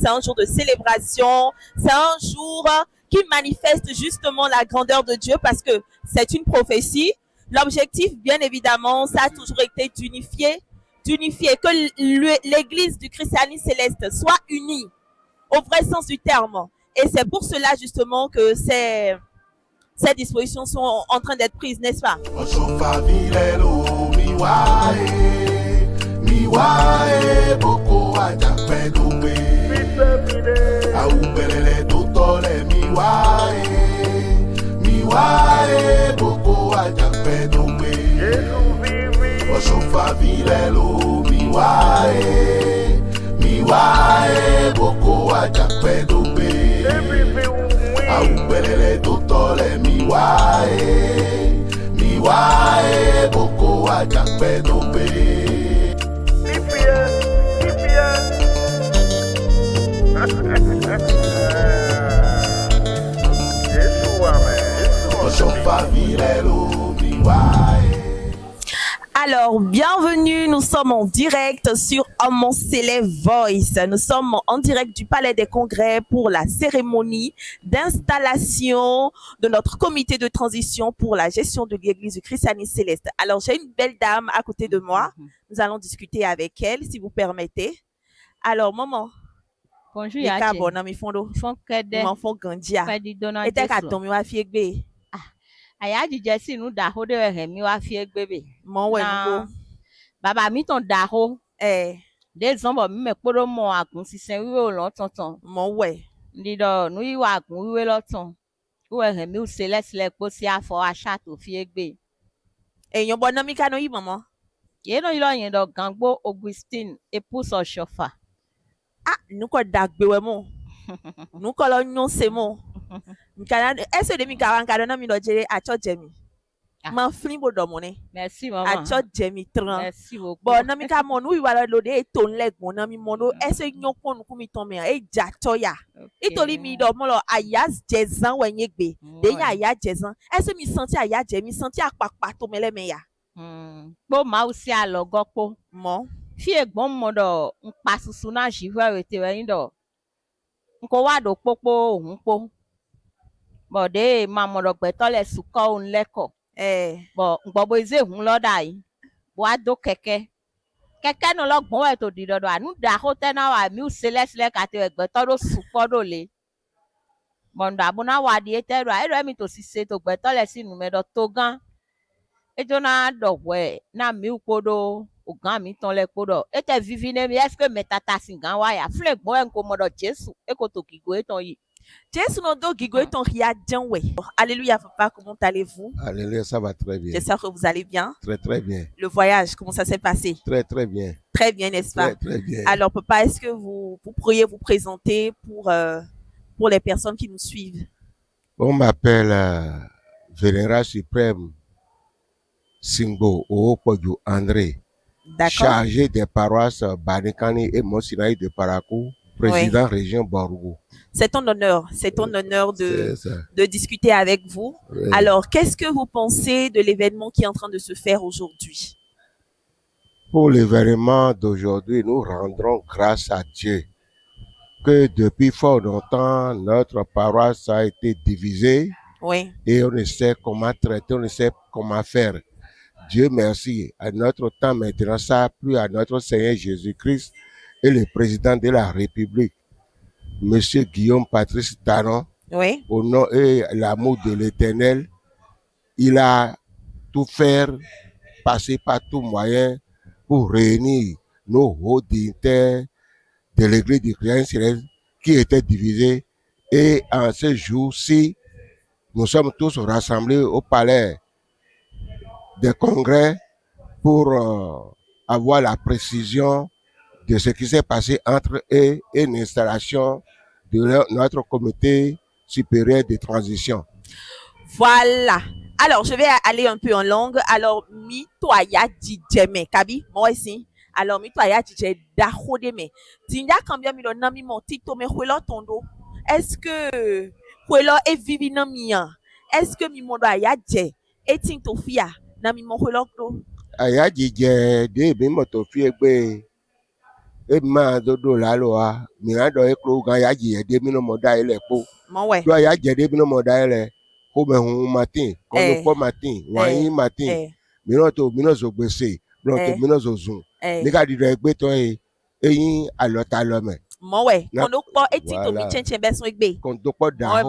c'est un jour de célébration, c'est un jour qui manifeste justement la grandeur de Dieu parce que c'est une prophétie. L'objectif, bien évidemment, ça a toujours été d'unifier, que l'Église du christianisme céleste soit unie au vrai sens du terme. Et c'est pour cela justement que ces dispositions sont en train d'être prises, n'est-ce pas? Alors, bienvenue, nous sommes en direct sur Amoncélé Voice. Nous sommes en direct du Palais des Congrès pour la cérémonie d'installation de notre comité de transition pour la gestion de l'Église du christianisme céleste. Alors, j'ai une belle dame à côté de moi. Nous allons discuter avec elle, si vous permettez. Alors, maman. Bonjour, Yati. Aya jije si nu daho de remi wa fie gbebe mo we nko baba mi ton daho de zombo mi me podo mo agun sisen wiwe o lo tonton mo we ndido nu iwa agun wiwe lo ton we remi o se lesle po si afo asha to fie gbe eyan bo na mi kanu yi momo ye no ilo yen do gangbo Augustine épouse Oshofa nu ko dagbe we mo nu ko lo nyon se mo est-ce que mi kawan kadona mi dojere acho jemi ma flimbo domone merci maman acho jemi tran merci beaucoup bon na mi ka mo nu iwa lo de to nlegbon na mi mo no est-ce nyopon ku mi ton me e ja toya itori mi do mo lo ayaz jezan wenye gbe de yan aya jezan est-ce mi senti aya je mi senti apapa to mele me ya po ma o si alogo po mo fi egbon mo do npa susu na jiwa rete we yin do nko wa do popo ohun po bode mamodo gbetole suko nleko bo ngbobo ize hun loda yi bo ado keke no lo gbon we to di dodo anu da ho tena wa mi uselesle ka te gbeto do suko do le mondo abuna wa di etero ero mi to sise to gbetole sinu me do togan ejona do we na mi upodo ogan mi ton le podo ete vivine mi est-ce que metata singan wa ya fle gbon en ko modo Jesu e ko to kigo eton yi Jésus no do gigo eton ria janwe. Alléluia papa, comment allez-vous? Alléluia, ça va très bien. J'espère que vous allez bien. Très très bien. Le voyage, comment ça s'est passé? Très très bien. Très bien, n'est-ce pas? Très très bien. Alors papa, est-ce que vous pourriez vous présenter pour les personnes qui nous suivent? On m'appelle Vénéral suprême Singbo Oopodjo André, chargé des paroisses Banikani et Monsinaï de Parakou, président région Borgo. C'est ton honneur de discuter avec vous. Oui. Alors, qu'est-ce que vous pensez de l'événement qui est en train de se faire aujourd'hui? Pour l'événement d'aujourd'hui, nous rendrons grâce à Dieu que depuis fort longtemps, notre paroisse a été divisée. Oui. Et on ne sait comment traiter, on ne sait comment faire. Dieu merci. À notre temps maintenant, ça a plu à notre Seigneur Jésus-Christ et le président de la République, Monsieur Guillaume Patrice Talon, oui. Au nom et l'amour de l'Éternel, il a tout fait, passer par tout moyen pour réunir nos hauts dignitaires de l'Église du Christ céleste qui étaient divisés. Et en ce jour-ci, nous sommes tous rassemblés au palais des congrès pour avoir la précision de ce qui s'est passé entre eux et l'installation de notre comité supérieur de transition. Voilà. Alors, je vais aller un peu en langue. Alors, mitoya dijeme kabi, moi aussi. Alors, mitoya dijeme dahodeme. Tinja kambia mi donna mi montito me huelo tondo. Est-ce que huelo e vivi na mia? Est-ce que mi mondo aya je etin tofia na mi mo huelo to? Aya jije de bi mo tofia gbe. Et ma dodo la loa, mirando e klo ga ya ji e de mi no moda ile po. Mon ouais. Do ya je de mi no moda ile. Ko me hun matin, ko no po matin, wa yin matin. Mi no zo gbese, no to mi no zo zun. Ni ka di do e gbe to eyin alota lo me. Mon ouais. Kon do po eti to mi chen be son egbe. Kon do po da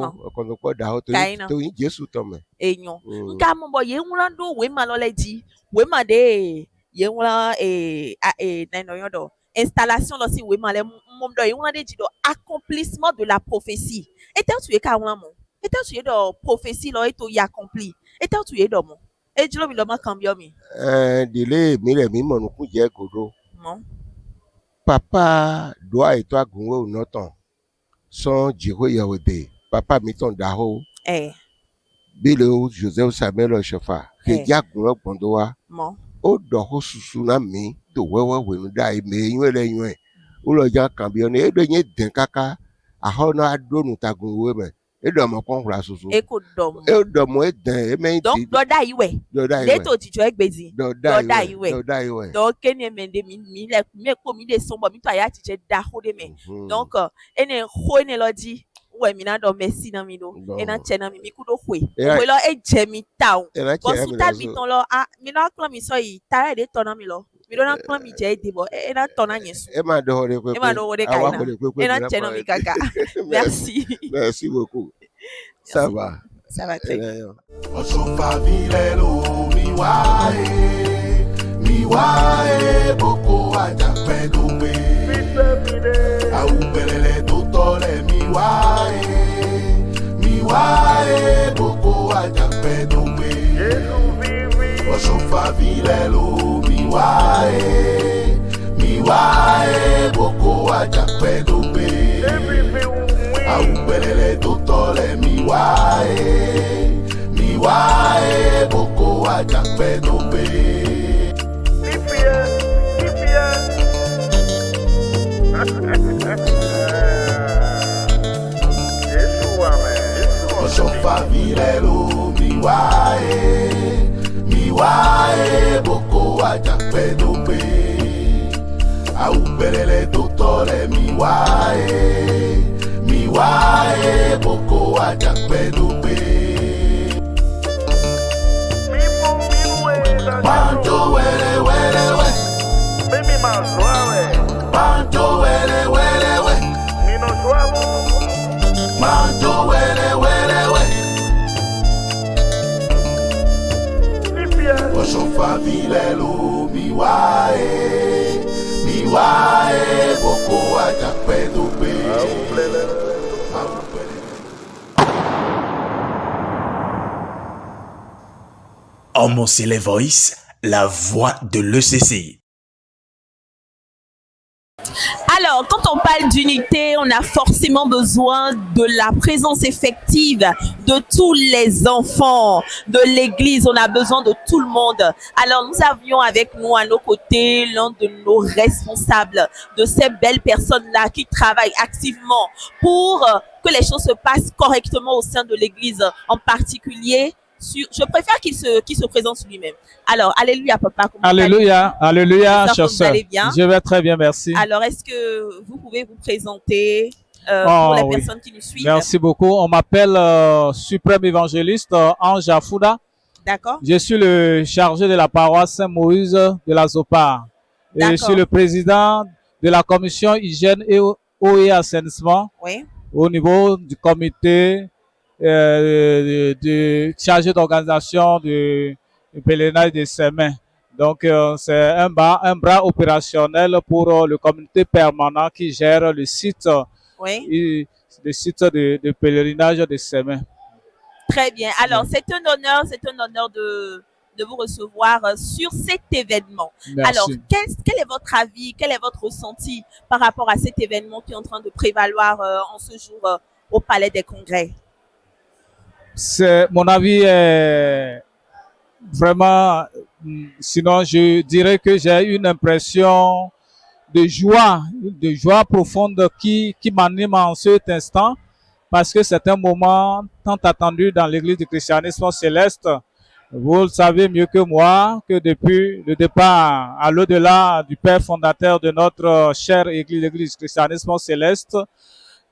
ho to yin Jesu to me. Eyan. Nka mo bo ye nwran do we ma lo le di. We ma de ye nwran na no yon do. Installation là si oui mais mon doy on a dit accomplissement de la prophétie et tu es ka won mon et tu es de prophétie là et to y accompli et tu es de mon et tu lo mi lo ma cambio mi délai mi le mi mo nu ku je godo mon papa doit et toi gunwo no ton son jiro yewede papa mi ton da ho bi le Joseph Samuel Oshofa ke ja gunwo gbondo wa mon o do ho susu na mi to wewe wenu dai me yun le yun o lo ja kan bi oni e do yin den kaka a ho na adonu tagun we me e do mo kon ra susu e ko do mo e den e me donc do da iwe de to ti jo egbezi do da iwe donc ene me de mi le me ko mi de so bo mi to aya ti je da ho de me donc ene ho ene lo di ouais mi na do merci na mi do e na che na mi ku do hwe we lo e je mi ta o bo su ta mi ton lo mi na klan mi so yi tare de to na mi lo mi do na klan mi je de bo e na to na yesu e ma do hore kwe e ma do hore kai na e na che na mi kaka merci beaucoup ça va très bien Osofa vilelo mi wae boko aja pedobe au belele tutole mi wae boko aja pedobe Osofa vilelo mi wae boko aja pedobe au belele tutole mi wae boko aja pedobe Osofa vilelo mi wae boko aja pedobe au belele tutole mi wae boko aja pedobe Pancho wele wele we Baby más suave Pancho wele wele we Nino suave Pancho wele wele we Limpia Osofa vilelo mi wae boko aja pedobe Homocele Voice, la voix de l'ECC. Alors, quand on parle d'unité, on a forcément besoin de la présence effective de tous les enfants de l'église. On a besoin de tout le monde. Alors, nous avions avec nous à nos côtés l'un de nos responsables, de ces belles personnes-là qui travaillent activement pour que les choses se passent correctement au sein de l'église, en particulier. Je préfère qu'il se présente lui-même. Alors, alléluia, papa. Alléluia, alléluia, chère sœur. Je vais très bien, merci. Alors, est-ce que vous pouvez vous présenter pour les personnes qui nous suivent? Merci beaucoup. On m'appelle Suprême Évangéliste Ange Afouda. D'accord. Je suis le chargé de la paroisse Saint-Moïse de la Zopar. Et je suis le président de la commission hygiène et eau et assainissement au niveau du comité de chargé d'organisation du pèlerinage des Semains. Donc, c'est un bras opérationnel pour le comité permanent qui gère le site, de pèlerinage des Semains. Très bien. Alors, c'est un honneur de vous recevoir sur cet événement. Merci. Alors, quel est votre avis, quel est votre ressenti par rapport à cet événement qui est en train de prévaloir en ce jour au Palais des Congrès? Mon avis est vraiment, sinon je dirais que j'ai une impression de joie profonde qui m'anime en cet instant, parce que c'est un moment tant attendu dans l'église du christianisme céleste, Vous le savez mieux que moi que depuis le départ à l'au-delà du père fondateur de notre chère Église, l'Église Christianisme Céleste,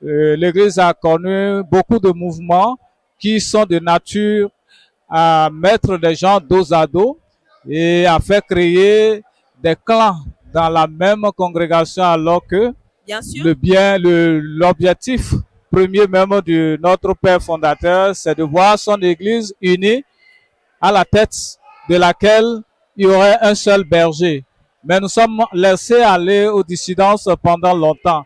l'Église a connu beaucoup de mouvements qui sont de nature à mettre des gens dos à dos et à faire créer des clans dans la même congrégation, alors que l'objectif premier même de notre père fondateur, c'est de voir son Église unie à la tête de laquelle il y aurait un seul berger. Mais nous sommes laissés aller aux dissidences pendant longtemps.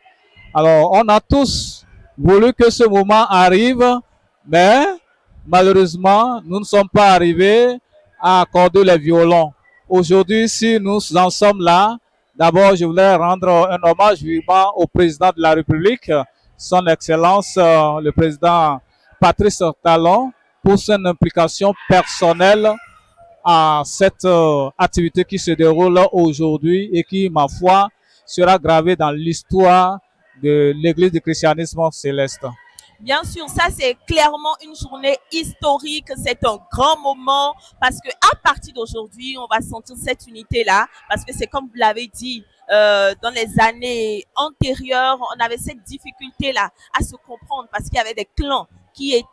Alors, on a tous voulu que ce moment arrive, mais malheureusement, nous ne sommes pas arrivés à accorder les violons. Aujourd'hui, si nous en sommes là, d'abord, je voulais rendre un hommage vivant au président de la République, son Excellence, le président Patrice Talon, pour son implication personnelle à cette activité qui se déroule aujourd'hui et qui, ma foi, sera gravée dans l'histoire de l'Église du christianisme céleste. Bien sûr, ça c'est clairement une journée historique, c'est un grand moment parce que à partir d'aujourd'hui, on va sentir cette unité-là parce que c'est comme vous l'avez dit, dans les années antérieures, on avait cette difficulté-là à se comprendre parce qu'il y avait des clans qui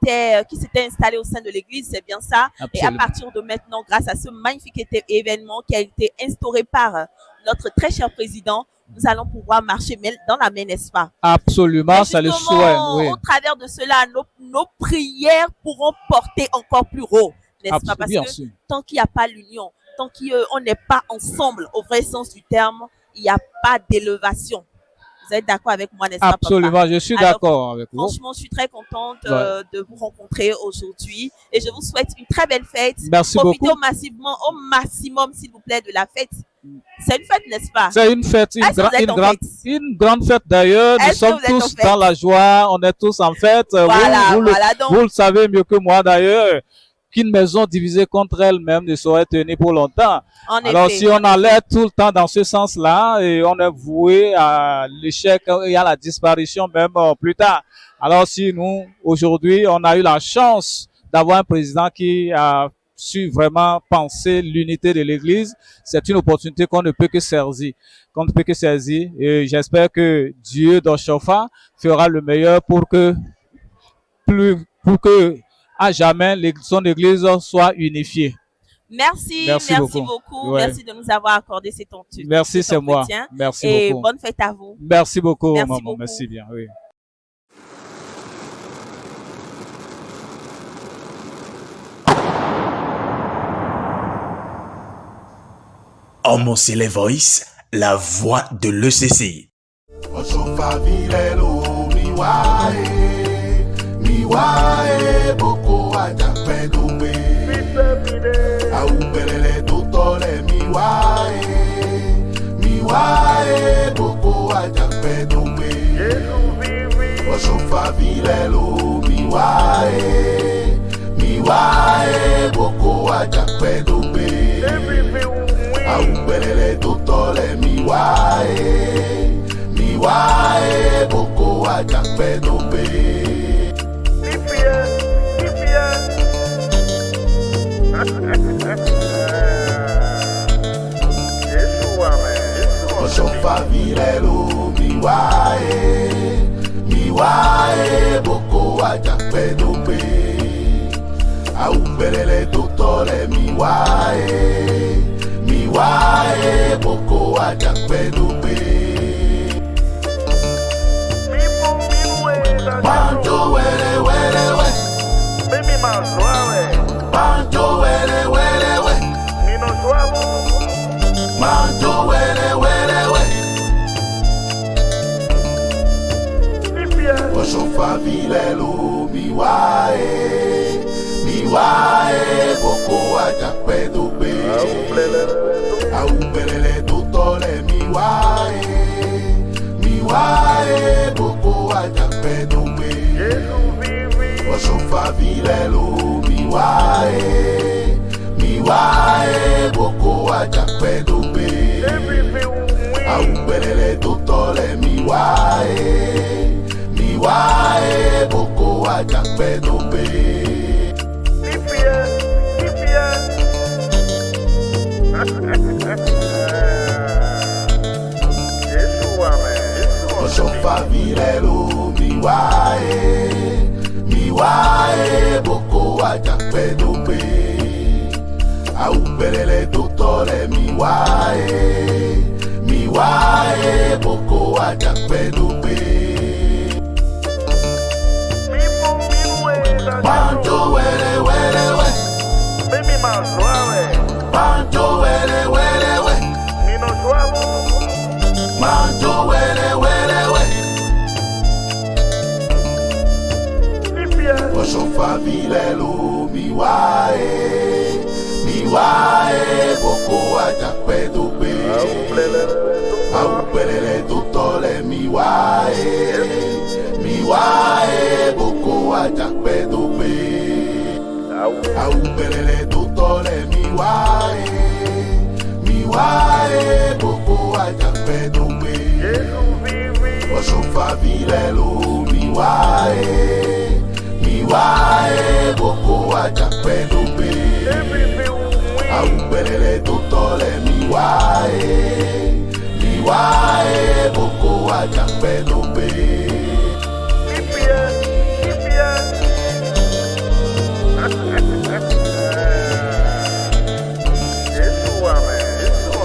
s'étaient installés au sein de l'église, c'est bien ça. Absolument. Et à partir de maintenant, grâce à ce magnifique événement qui a été instauré par notre très cher président, nous allons pouvoir marcher dans la main, n'est-ce pas? Absolument, ça le souhait. Oui. Au travers de cela, nos prières pourront porter encore plus haut, n'est-ce pas? Parce que tant qu'il n'y a pas l'union, tant qu'on n'est pas ensemble, au vrai sens du terme, il n'y a pas d'élévation. Vous êtes d'accord avec moi, n'est-ce pas, Absolument, papa? je suis d'accord avec vous. Franchement, je suis très contente de vous rencontrer aujourd'hui et je vous souhaite une très belle fête. Merci Profitez beaucoup. Au maximum, s'il vous plaît, de la fête. C'est une fête, n'est-ce pas? C'est une fête, une grande fête d'ailleurs. Nous sommes tous dans la joie, on est tous en fête. Vous le savez mieux que moi d'ailleurs. Qu'une maison divisée contre elle-même ne saurait tenir pour longtemps. Alors si on allait tout le temps dans ce sens-là, et on est voué à l'échec et à la disparition même plus tard. Alors si nous, aujourd'hui, on a eu la chance d'avoir un président qui a su vraiment penser l'unité de l'Église, c'est une opportunité qu'on ne peut que saisir. Et j'espère que Dieu d'Oshofa fera le meilleur pour que à jamais son Église soit unifiée. Merci beaucoup. Ouais. Merci de nous avoir accordé ces temps. Merci, c'est moi. Merci et beaucoup. Bonne fête à vous. Merci beaucoup, maman. Beaucoup. Merci bien. Oui. Omosele Voice, la voix de l'ECC. Miwae boko ajape dobe Aubelele totole miwae boko ajape dobe Osofa vilelo miwae boko ajape dobe Aubelele totole miwae boko ajape dobe Osofa vilelo miwae boko ajape dobe Aubelele totole miwae boko ajape dobe Banjo wele Mimi mazwawe Banjo wele Nino suavo Banjo wele Osofa vilelo miwae boko ajape dobe Aubelele totole miwae boko ajape dobe Osofa vilelo miwae boko ajape dobe Aubelele totole miwae boko ajape dobe Nipia Osofavilelo miwae boko ajakpedope. Aupelele tutole miwae boko ajakpedope. Pancho wele wele we. Mimi mazwawe. Pancho wele wele we. Nino suavo. Pancho wele wele we. Lipia. Osofavilelo miwae boko ajakpedope. Aupelele tutole miwae boko ajakpedope. Aupelele tutole miwae boko ajakpedope. Osofavilelo miwae boko ajakpedope. Aupelele tutole miwae boko ajakpedope. Lipia.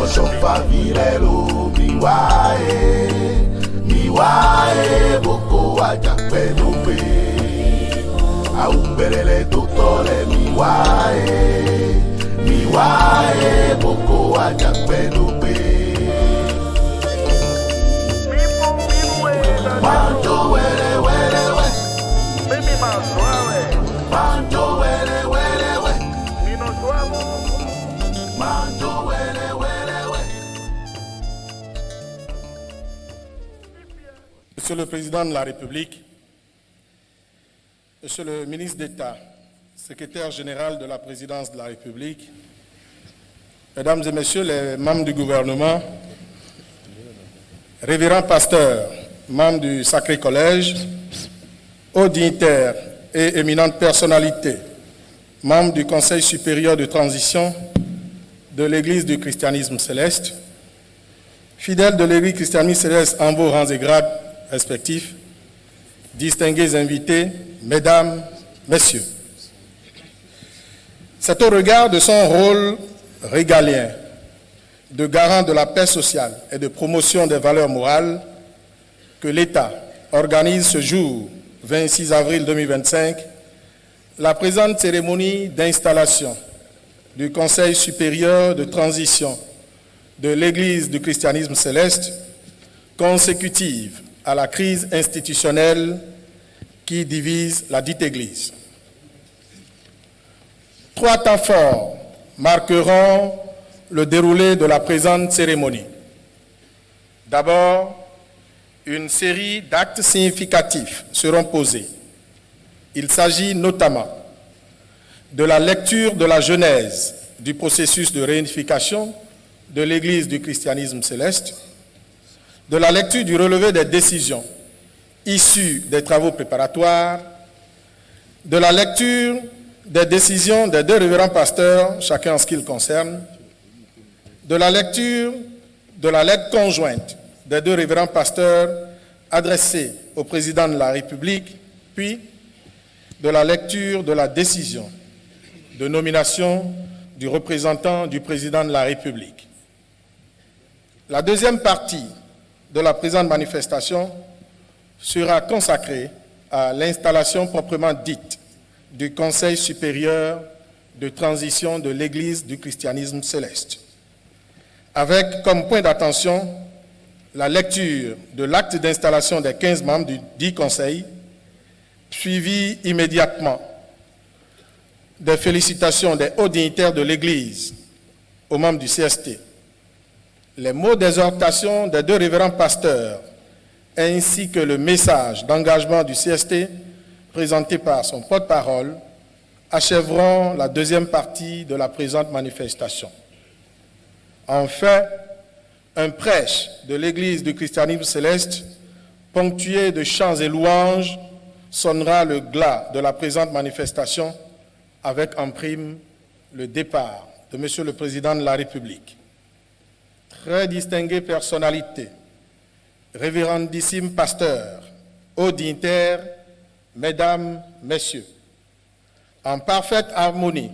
Osofavilelo miwae boko ajakpedope. Aupelele tutole miwae boko ajakpedope. Pancho wele wele we. Mimi mazwawe. Pancho wele wele we. Nino suavo. Pancho wele wele we. Monsieur le Président de la République, Monsieur le ministre d'État, secrétaire général de la Présidence de la République, Mesdames et Messieurs les membres du gouvernement, révérends pasteurs, membres du Sacré Collège, hauts dignitaires et éminentes personnalités, membres du Conseil supérieur de transition de l'Église du christianisme céleste, fidèles de l'Église christianisme céleste en vos rangs et grades respectifs, distingués invités, Mesdames, Messieurs. C'est au regard de son rôle régalien de garant de la paix sociale et de promotion des valeurs morales que l'État organise ce jour, 26 avril 2025, la présente cérémonie d'installation du Conseil supérieur de transition de l'Église du christianisme céleste, consécutive à la crise institutionnelle qui divise la dite Église. 3 temps forts marqueront le déroulé de la présente cérémonie. D'abord, une série d'actes significatifs seront posés. Il s'agit notamment de la lecture de la genèse du processus de réunification de l'Église du christianisme céleste, de la lecture du relevé des décisions issues des travaux préparatoires, de la lecture des décisions des 2 révérends pasteurs, chacun en ce qui le concerne, de la lecture de la lettre conjointe des 2 révérends pasteurs adressée au président de la République, puis de la lecture de la décision de nomination du représentant du président de la République. La deuxième partie de la présente manifestation sera consacrée à l'installation proprement dite du Conseil supérieur de transition de l'Église du christianisme céleste, avec comme point d'attention la lecture de l'acte d'installation des 15 membres du dit Conseil, suivi immédiatement des félicitations des hauts dignitaires de l'Église aux membres du CST, les mots d'exhortation des 2 révérends pasteurs, ainsi que le message d'engagement du CST présenté par son porte-parole, achèveront la deuxième partie de la présente manifestation. Enfin, un prêche de l'Église du christianisme céleste, ponctué de chants et louanges, sonnera le glas de la présente manifestation avec en prime le départ de Monsieur le Président de la République. Très distinguées personnalités, révérendissime pasteur, hauts dignitaires, mesdames, messieurs, en parfaite harmonie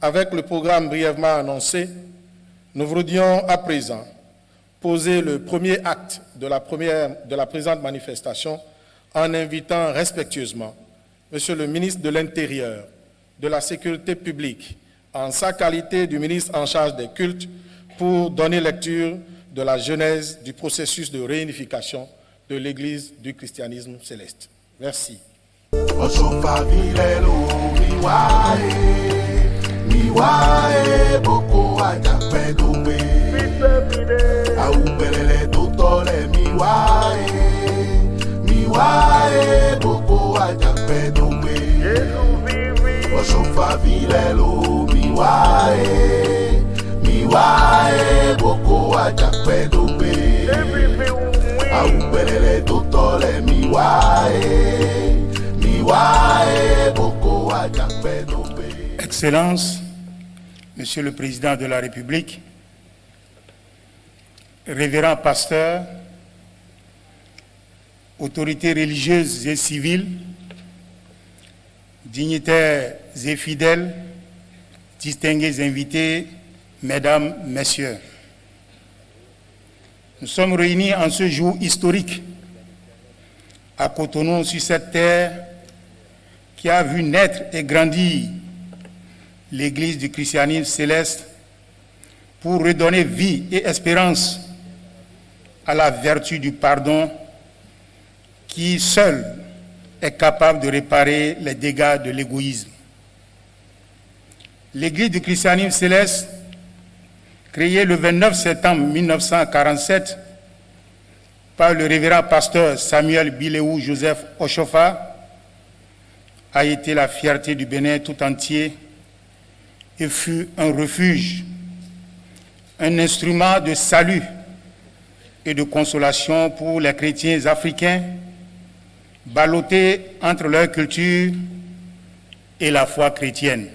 avec le programme brièvement annoncé, nous voudrions à présent poser le premier acte de la présente manifestation en invitant respectueusement Monsieur le ministre de l'Intérieur, de la Sécurité publique, en sa qualité du ministre en charge des cultes, pour donner lecture de la genèse du processus de réunification de l'Église du christianisme céleste. Merci. Excellences, Monsieur le Président de la République, révérends pasteurs, autorités religieuses et civiles, dignitaires et fidèles, distingués invités, mesdames, messieurs. Nous sommes réunis en ce jour historique à Cotonou, sur cette terre qui a vu naître et grandir l'Église du christianisme céleste pour redonner vie et espérance à la vertu du pardon qui seul est capable de réparer les dégâts de l'égoïsme. L'Église du christianisme céleste, créée le 29 septembre 1947 par le révérend pasteur Samuel Bileou Joseph Oshofa, a été la fierté du Bénin tout entier et fut un refuge, un instrument de salut et de consolation pour les chrétiens africains ballottés entre leur culture et la foi chrétienne.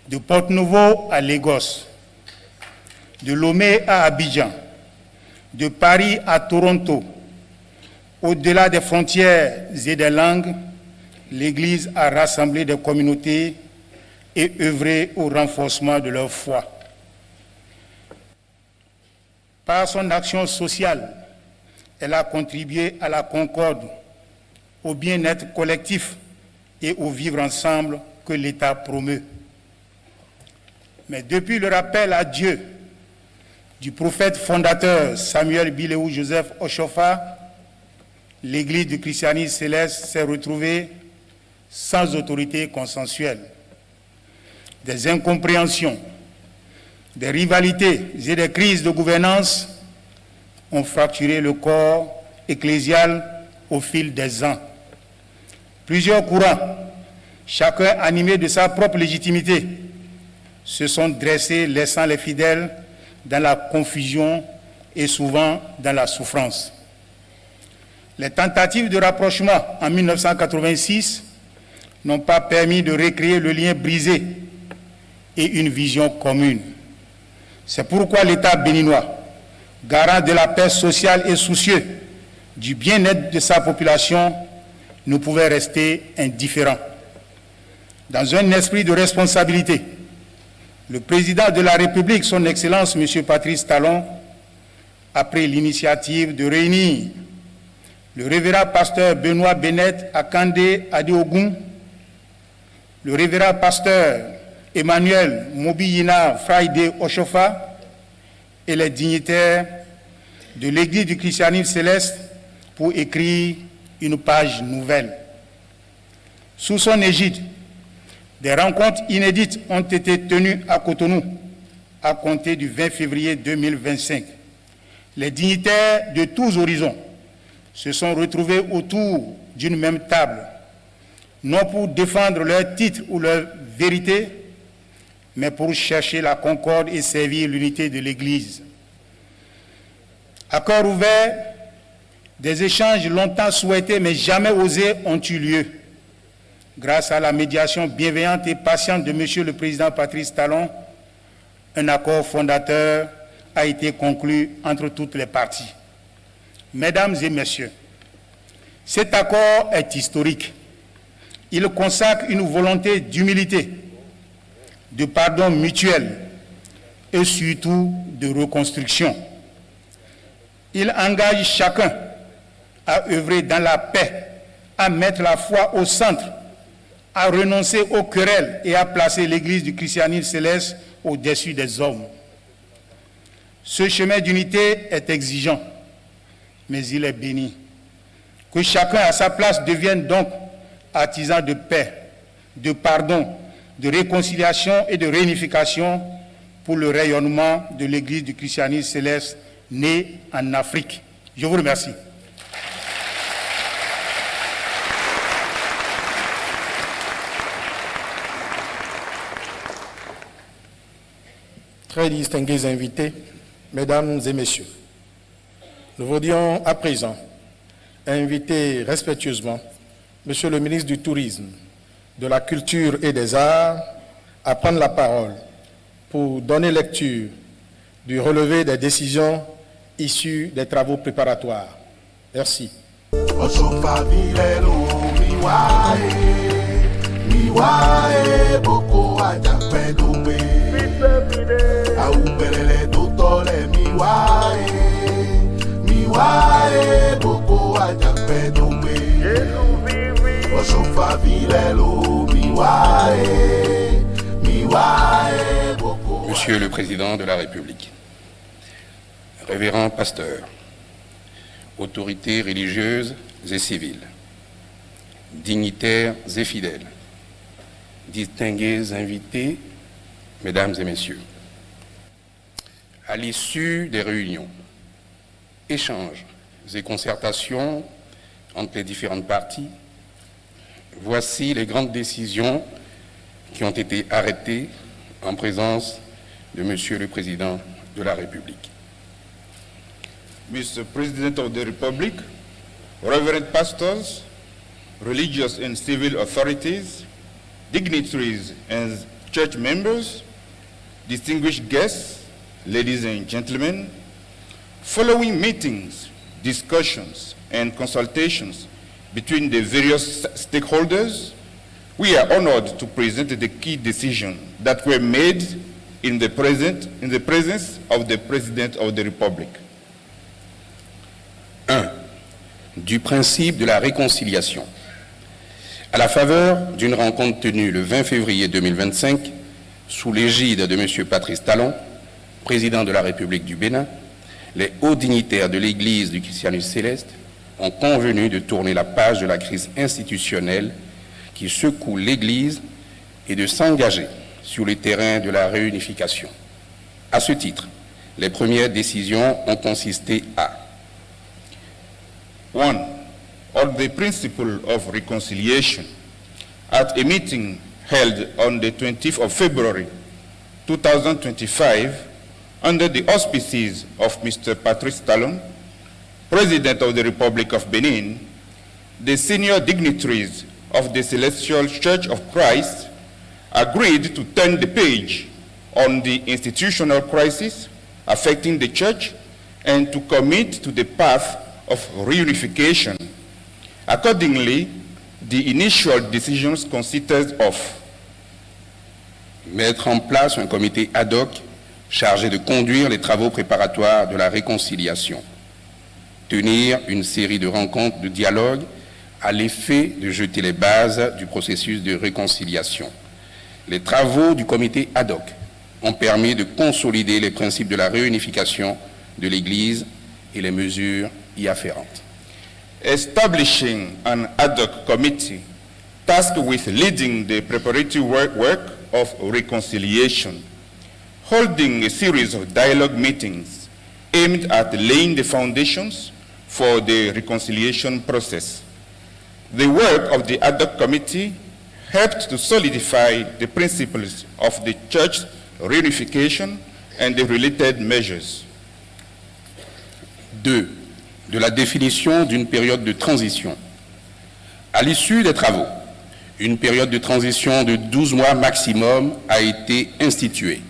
De Porte-Nouveau à Lagos, de Lomé à Abidjan, de Paris à Toronto, au-delà des frontières et des langues, l'Église a rassemblé des communautés et œuvré au renforcement de leur foi. Par son action sociale, elle a contribué à la concorde, au bien-être collectif et au vivre ensemble que l'État promeut. Mais depuis le rappel à Dieu du prophète fondateur Samuel Bileou Joseph Oshofa, l'Église du christianisme céleste s'est retrouvée sans autorité consensuelle. Des incompréhensions, des rivalités et des crises de gouvernance ont fracturé le corps ecclésial au fil des ans. Plusieurs courants, chacun animé de sa propre légitimité, se sont dressés, laissant les fidèles dans la confusion et souvent dans la souffrance. Les tentatives de rapprochement en 1986 n'ont pas permis de recréer le lien brisé et une vision commune. C'est pourquoi l'État béninois, garant de la paix sociale et soucieux du bien-être de sa population, ne pouvait rester indifférent. Dans un esprit de responsabilité, le président de la République, son Excellence M. Patrice Talon, a pris l'initiative de réunir le révérend pasteur Benoît Bennett Akande Adeogun, le révérend pasteur Emmanuel Mobiyina Friday Oshofa et les dignitaires de l'Église du christianisme céleste pour écrire une page nouvelle. Sous son égide, des rencontres inédites ont été tenues à Cotonou à compter du 20 février 2025. Les dignitaires de tous horizons se sont retrouvés autour d'une même table, non pour défendre leur titre ou leur vérité, mais pour chercher la concorde et servir l'unité de l'Église. À cœur ouvert, des échanges longtemps souhaités mais jamais osés ont eu lieu. Grâce à la médiation bienveillante et patiente de M. le Président Patrice Talon, un accord fondateur a été conclu entre toutes les parties. Mesdames et messieurs, cet accord est historique. Il consacre une volonté d'humilité, de pardon mutuel et surtout de reconstruction. Il engage chacun à œuvrer dans la paix, à mettre la foi au centre, à renoncer aux querelles et à placer l'Église du christianisme céleste au-dessus des hommes. Ce chemin d'unité est exigeant, mais il est béni. Que chacun à sa place devienne donc artisan de paix, de pardon, de réconciliation et de réunification pour le rayonnement de l'Église du christianisme céleste née en Afrique. Je vous remercie. Très distingués invités, mesdames et messieurs, nous voudrions à présent inviter respectueusement Monsieur le ministre du Tourisme, de la Culture et des Arts à prendre la parole pour donner lecture du relevé des décisions issues des travaux préparatoires. Merci. Monsieur le Président de la République, révérend pasteur, autorités religieuses et civiles, dignitaires et fidèles, distingués invités, mesdames et messieurs, à l'issue des réunions, échanges et concertations entre les différentes parties, voici les grandes décisions qui ont été arrêtées en présence de Monsieur le Président de la République. Mr. President of the Republic, Reverend Pastors, religious and civil authorities, dignitaries and church members, distinguished guests, ladies and gentlemen, following meetings, discussions, and consultations between the various stakeholders, we are honored to present the key decisions that were made in the presence of the President of the Republic. 1. Du principe de la réconciliation. À la faveur d'une rencontre tenue le 20 février 2025, sous l'égide de M. Patrice Talon, président de la République du Bénin, les hauts dignitaires de l'Église du christianisme céleste ont convenu de tourner la page de la crise institutionnelle qui secoue l'Église et de s'engager sur le terrain de la réunification. À ce titre, les premières décisions ont consisté à 1. On the principle of reconciliation, at a meeting held on the 20th of February 2025, under the auspices of Mr. Patrice Talon, President of the Republic of Benin, the senior dignitaries of the Celestial Church of Christ agreed to turn the page on the institutional crisis affecting the church and to commit to the path of reunification. Accordingly, the initial decisions consisted of mettre en place un comité ad hoc chargé de conduire les travaux préparatoires de la réconciliation, tenir une série de rencontres de dialogue à l'effet de jeter les bases du processus de réconciliation. Les travaux du comité ad hoc ont permis de consolider les principes de la réunification de l'Église et les mesures y afférentes. Establishing an ad hoc committee tasked with leading the preparatory work of reconciliation, holding a series of dialogue meetings aimed at laying the foundations for the reconciliation process. The work of the ad hoc committee helped to solidify the principles of the church reunification and the related measures. 2. De la définition d'une période de transition. À l'issue des travaux, une période de transition de 12 mois maximum a été instituée.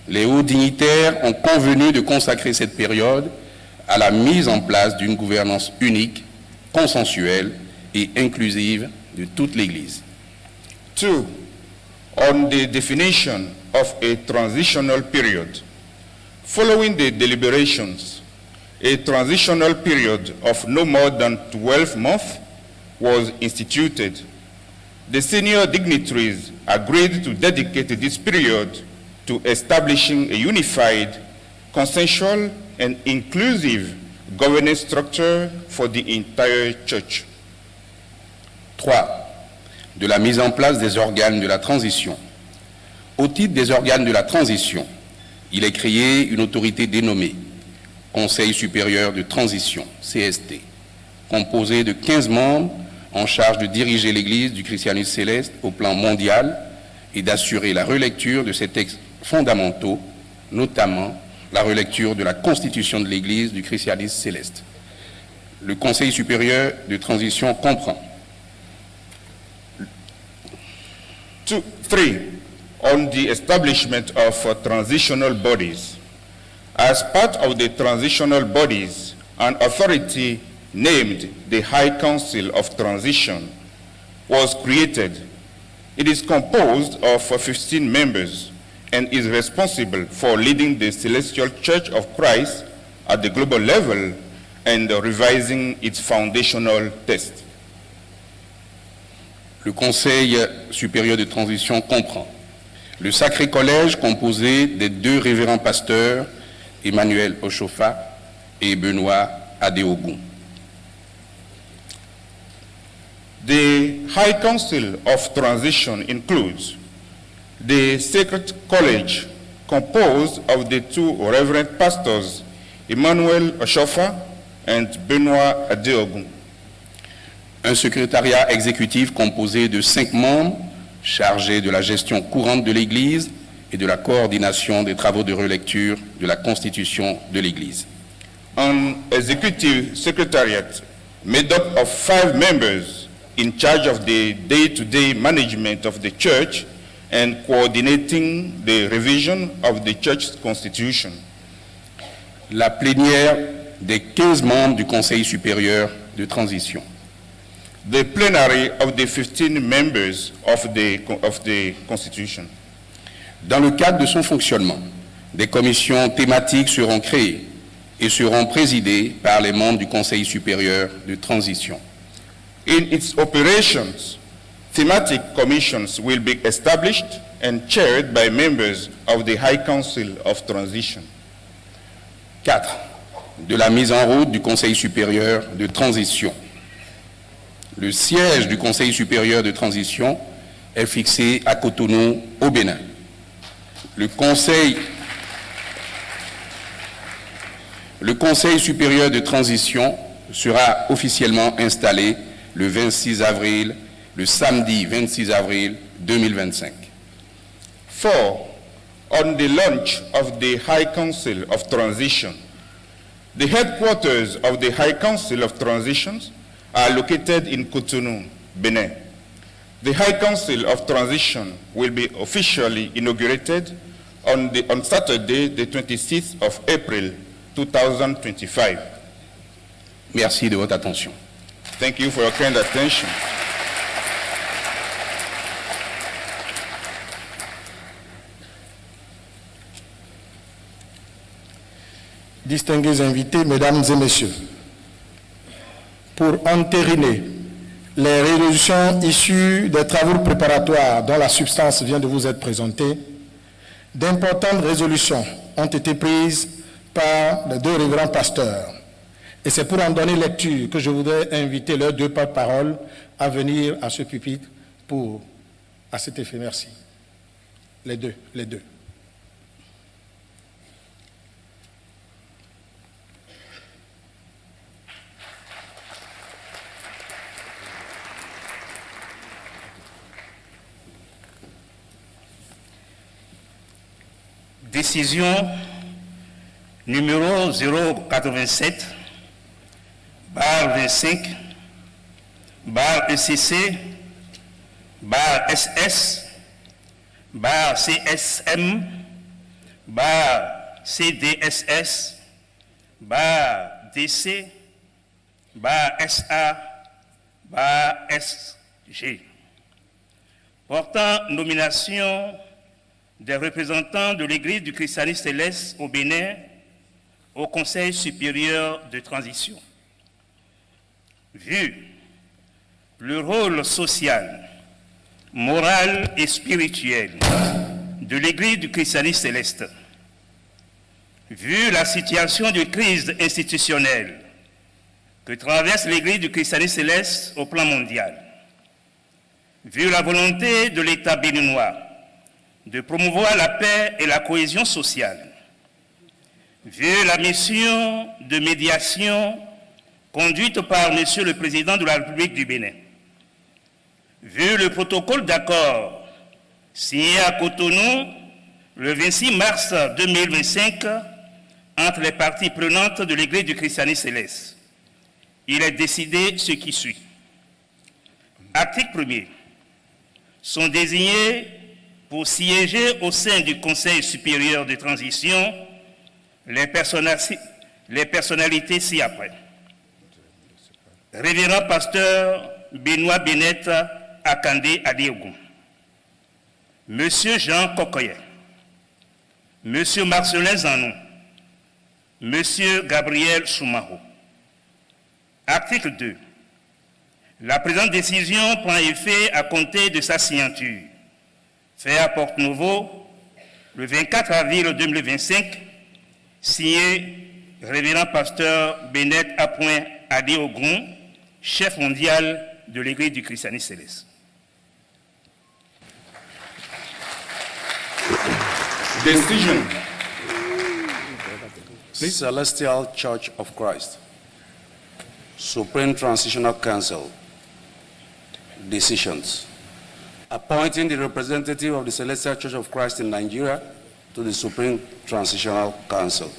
Les hauts dignitaires ont convenu de consacrer cette période à la mise en place d'une gouvernance unique, consensuelle et inclusive de toute l'Église. 2. On the definition of a transitional period. Following the deliberations, a transitional period of no more than 12 months was instituted. The senior dignitaries agreed to dedicate this period to establishing a unified, consensual, and inclusive governance structure for the entire church. 3. De la mise en place des organes de la transition. Au titre des organes de la transition, il est créé une autorité dénommée Conseil supérieur de transition, CST, composé de 15 membres en charge de diriger l'Église du christianisme céleste au plan mondial et d'assurer la relecture de ces textes fondamentaux, notamment la relecture de la constitution de l'Église du christianisme céleste. Le Conseil supérieur de transition comprend 3. On the establishment of transitional bodies. As part of the transitional bodies, an authority named the High Council of Transition was created. It is composed of 15 members and is responsible for leading the Celestial Church of Christ at the global level and revising its foundational text. Le Conseil supérieur de transition comprend le Sacré Collège composé des 2 révérends pasteurs, Emmanuel Oshofa et Benoît Adeogun. The High Council of Transition includes the Sacred College, composed of the 2 Reverend Pastors, Emmanuel Oshofa and Benoît Adeogun. Un secrétariat exécutif composé de 5 membres chargés de la gestion courante de l'Église et de la coordination des travaux de relecture de la Constitution de l'Église. An executive secretariat made up of 5 members in charge of the day-to-day management of the church and coordinating the revision of the church's constitution. La plénière des 15 membres du Conseil supérieur de transition. The plenary of the 15 members of the constitution. Dans le cadre de son fonctionnement, des commissions thématiques seront créées et seront présidées par les membres du Conseil supérieur de transition. In its operations, thematic commissions will be established and chaired by members of the High Council of Transition. 4. De la mise en route du Conseil supérieur de transition. Le siège du Conseil supérieur de transition est fixé à Cotonou, au Bénin. Le Conseil supérieur de transition sera officiellement installé le 26 avril, le samedi 26 avril 2025. 4. On the launch of the High Council of Transition. The headquarters of the High Council of Transitions are located in Cotonou, Benin. The High Council of Transition will be officially inaugurated on Saturday, the 26th of April, 2025. Merci de votre attention. Thank you for your kind attention. Distingués invités, mesdames et messieurs, pour entériner les résolutions issues des travaux préparatoires dont la substance vient de vous être présentée, d'importantes résolutions ont été prises par les 2 révérends pasteurs. Et c'est pour en donner lecture que je voudrais inviter leurs 2 porte-paroles à venir à ce pupitre à cet effet. Merci. Les deux. Décision numéro 087, barre 25, barre ECC, barre SS, barre CSM, barre CDSS, barre TC, SA, SG. Portant nomination des représentants de l'Église du christianisme céleste au Bénin au Conseil supérieur de transition. Vu le rôle social, moral et spirituel de l'Église du christianisme céleste, vu la situation de crise institutionnelle que traverse l'Église du christianisme céleste au plan mondial, vu la volonté de l'État béninois de promouvoir la paix et la cohésion sociale, vu la mission de médiation conduite par Monsieur le Président de la République du Bénin, vu le protocole d'accord signé à Cotonou le 26 mars 2025 entre les parties prenantes de l'Église du christianisme céleste, il est décidé ce qui suit. Article 1er. Sont désignés pour siéger au sein du Conseil supérieur de transition les personnalités ci-après. Révérend pasteur Benoît Bennett Akandé Adéogou, Monsieur Jean Kokoye, Monsieur Marcelin Zanou, Monsieur Gabriel Soumaho. Article 2. La présente décision prend effet à compter de sa signature. Fait à Porte-Nouveau, le 24 avril 2025, signé Révérend pasteur Bennett Adéogou, chef mondial de l'Église du christianisme céleste. Decision. Celestial Church of Christ, Supreme Transitional Council. Decisions. Appointing the representative of the Celestial Church of Christ in Nigeria to the Supreme Transitional Council.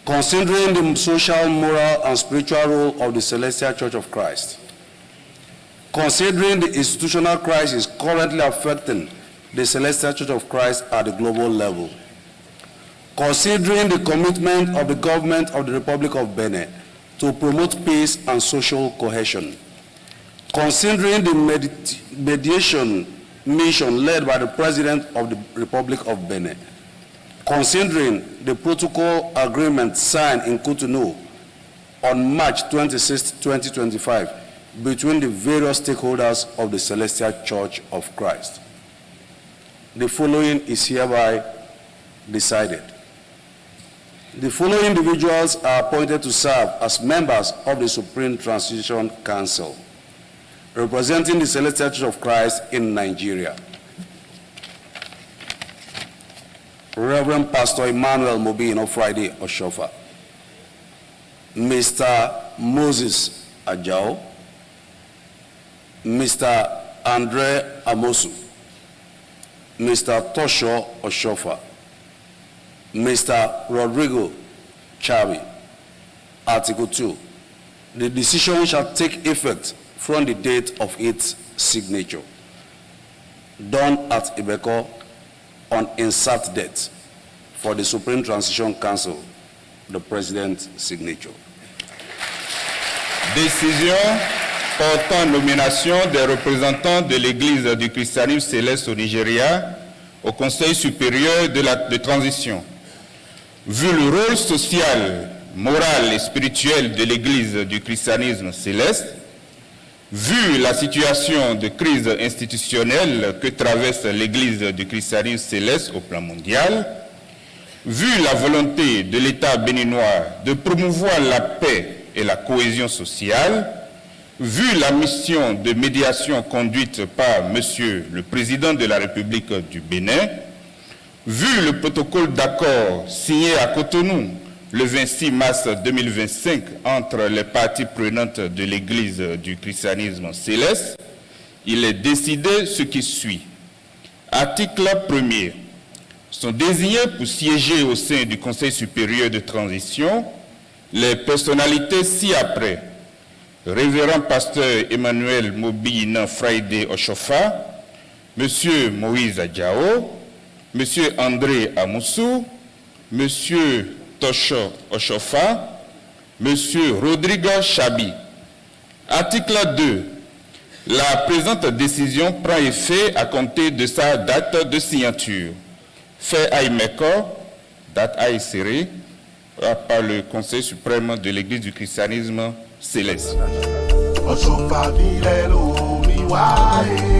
Considering the social, moral, and spiritual role of the Celestial Church of Christ. Considering the institutional crisis currently affecting the Celestial Church of Christ at the global level. Considering the commitment of the government of the Republic of Benin to promote peace and social cohesion. Considering the mediation mission led by the President of the Republic of Benin. Considering the protocol agreement signed in Cotonou on March 26, 2025 between the various stakeholders of the Celestial Church of Christ. The following is hereby decided. The following individuals are appointed to serve as members of the Supreme Transition Council, representing the Celestial Church of Christ in Nigeria. Reverend Pastor Emmanuel Mobino Friday Oshofa, Mr. Moses Ajao, Mr. Andre Amosu, Mr. Tosho Oshofa, Mr. Rodrigo Chavi. Article 2. The decision shall take effect from the date of its signature. Done at Ibeko on insert date for the Supreme Transition Council, the President's signature. Décision portant nomination des représentants de l'Église du christianisme céleste au Nigeria au Conseil supérieur de transition. Vu le rôle social, moral et spirituel de l'Église du christianisme céleste, vu la situation de crise institutionnelle que traverse l'Église du christianisme céleste au plan mondial, vu la volonté de l'État béninois de promouvoir la paix et la cohésion sociale, vu la mission de médiation conduite par Monsieur le Président de la République du Bénin, vu le protocole d'accord signé à Cotonou le 26 mars 2025 entre les parties prenantes de l'Église du christianisme céleste, il est décidé ce qui suit. Article 1er. Sont désignés pour siéger au sein du Conseil supérieur de transition les personnalités ci-après. Révérend pasteur Emmanuel Mobina Friday Oshofa, Monsieur Moïse Adjao, Monsieur André Amoussou, Monsieur Tosho Oshofa, M. Rodrigo Chabi. Article 2. La présente décision prend effet à compter de sa date de signature. Fait à Imeko, date à insérer par le Conseil suprême de l'Église du christianisme céleste. Ochofa vilelo miwae.